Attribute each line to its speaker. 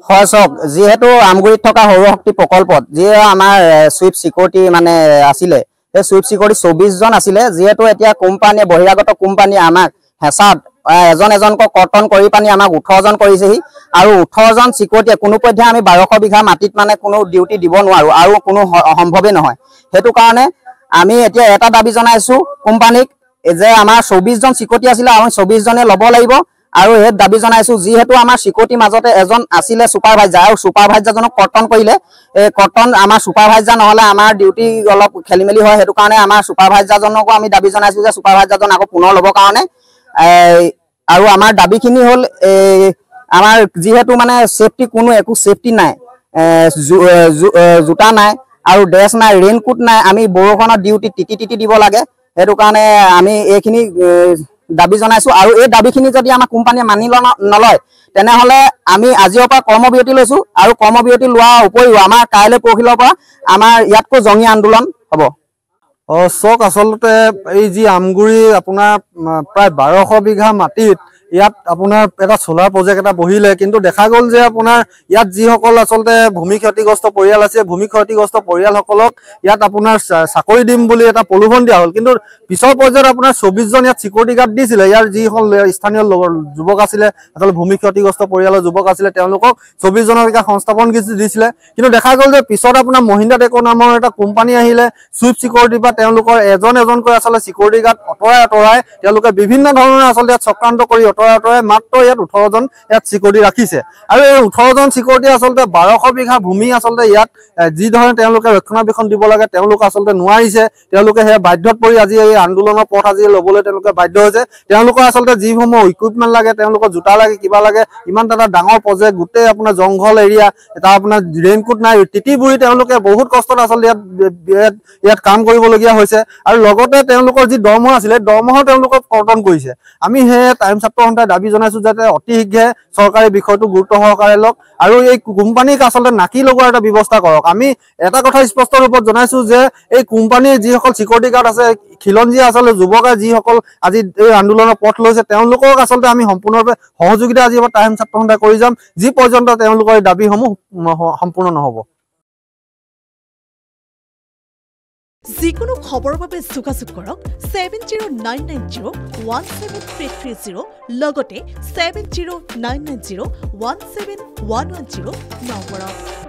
Speaker 1: হয় চাওক যেহেতু আমগুৰিত থকা সৌৰশক্তি প্ৰকল্পত যি আমাৰ সুইপ সিকিউৰিটি মানে আছিলে এই সুইপ সিকিউৰিটি 24 জন আছিলে যেহেতু এতিয়া কোম্পানী বহিৰাগত কোম্পানী আমাক হেঁচাত এজন এজনকৈ কৰ্তন কৰি পানি আমাক 18 জন কৰিছেহি আৰু 18 জন সিকিউৰিটিয়ে কোনো পধ্যে আমি 1200 বিঘা মাটিত মানে কোনো ডিউটি দিব নোৱাৰো আৰু কোনো সম্ভৱেই নহয় হেতু কাৰণে আমি এতিয়া এটা দাবী জনাইছো কোম্পানীক যে আমাৰ 24 জন সিকিউৰিটি আছিলে আমি 24 জনে ল'ব লাগিব আৰু এই দাবী জনাইছো যেহেতু আমাৰ সিকিউৰিটি মাজতে এজন আছিলে সুপাৰভাইজাৰ আৰু সুপাৰভাইজাৰজনক কৰ্তন কৰিলে এই কৰ্তন আমাৰ সুপাৰভাইজাৰ নহলে আমাৰ ডিউটি অলপ খেলিমেলি হয় হেতু কাৰণে আমাৰ সুপাৰভাইজাৰজনকো আমি দাবী জনাইছো যে সুপাৰভাইজাৰজন আকৌ পুনৰ ল'ব কাৰণে আৰু আমাৰ দাবীখিনি হ'ল আমাৰ যেহেতু মানে সেফটি কোনো একো সেফটি নাই জোতা নাই আৰু ড্ৰেছ নাই ৰেইনকোট নাই আমি বৰষুণৰ ডিউটি টিটি দিব লাগে হেতু কাৰণে আমি এইখিনি দাবী জনাইছো আৰু এই দাবীখিনি যদি আমাৰ কোম্পানীয়ে মানি নলয় তেনেহলে আমি আজিৰ পৰা কৰ্মবিৰতি লৈছো আৰু কৰ্মবিৰতি লোৱাৰ উপৰিও আমাৰ কাইলৈ পৰহিলৰ পৰা আমাৰ ইয়াতকৈ জঙী আন্দোলন হ'ব
Speaker 2: চক আচলতে এই যি আমগুৰি আপোনাৰ প্ৰায় 1200 বিঘা মাটিত ইয়াত আপোনাৰ এটা সোলাৰ প্ৰজেক্ট এটা বহিলে কিন্তু দেখা গ'ল যে আপোনাৰ ইয়াত যিসকল আচলতে ভূমি ক্ষতিগ্ৰস্ত পৰিয়াল আছে ভূমি ক্ষতিগ্ৰস্ত পৰিয়ালসকলক ইয়াত আপোনাৰ চাকৰি দিম বুলি এটা প্ৰলোভন দিয়া হ'ল কিন্তু পিছৰ পৰ্যায়ত আপোনাৰ 24 জন ইয়াত সিকিউৰিটি গাৰ্ড দিছিলে ইয়াৰ যিসকল স্থানীয় যুৱক আছিলে আচলতে ভূমি ক্ষতিগ্ৰস্ত পৰিয়ালৰ যুৱক আছিলে তেওঁলোকক 24 জনৰ এটা সংস্থাপন দিছিলে কিন্তু দেখা গ'ল যে পিছত আপোনাৰ মহিন্দ্ৰা টেকো নামৰ এটা কোম্পানী আহিলে সুইপ সিকিউৰিটি বা তেওঁলোকৰ এজন এজনকৈ আচলতে সিকিউৰিটি গাৰ্ড অতৰাই তেওঁলোকে বিভিন্ন ধৰণৰ আচলতে ইয়াত চক্ৰান্ত কৰি অতৰাই মাত্ৰ ইয়াত 18 জন ইয়াত সিকিউৰিটি ৰাখিছে আৰু এই 18 জন সিকিউৰিটি আচলতে 1200 বিঘা ভূমি আচলতে ইয়াত যি ধৰণে তেওঁলোকে ৰক্ষণাবেক্ষণ দিব লাগে তেওঁলোক আচলতে নোৱাৰিছে তেওঁলোকে হে বাধ্যত পৰি আজি এই আন্দোলনৰ পথ আজি ল'বলৈ তেওঁলোকে বাধ্য হৈছে তেওঁলোকৰ আচলতে যিসমূহ ইকুইপমেন্ট লাগে তেওঁলোকৰ জোতা লাগে কিবা লাগে ইমান এটা ডাঙৰ প্ৰজেক্ট গোটেই আপোনাৰ জংঘল এৰিয়া এটা আপোনাৰ ৰেইনকোট নাই টিটিবুৰি তেওঁলোকে বহুত কষ্টত আচলতে ইয়াত কাম কৰিবলগীয়া হৈছে আৰু লগতে তেওঁলোকৰ যি দৰমহা আছিলে দৰমহা তেওঁলোকক কৰ্তন কৰিছে আমি হে টাইম ছাত্ৰ সন্থাই দাবী জনাইছো যাতে অতি শীঘ্ৰে চৰকাৰে বিষয়টো গুৰুত্ব সহকাৰে লওক আৰু এই কোম্পানীক আচলতে নাকি লগোৱাৰ এটা ব্যৱস্থা কৰক আমি এটা কথা স্পষ্ট ৰূপত জনাইছো যে এই কোম্পানীৰ যিসকল সিকিউৰিটি গাৰ্ড আছে খিলঞ্জীয়া আচলতে যুৱকে যিসকল আজি এই আন্দোলনৰ পথ লৈছে তেওঁলোকক আচলতে আমি সম্পূৰ্ণৰূপে সহযোগিতা আজি টাইম ছাত্ৰ সন্থাই কৰি যাম যি পৰ্যন্ত তেওঁলোকৰ দাবীসমূহ সম্পূৰ্ণ নহ'ব
Speaker 3: যিকোনো খবৰৰ বাবে যোগাযোগ কৰক 7099017330 লগতে 7099017110 নম্বৰত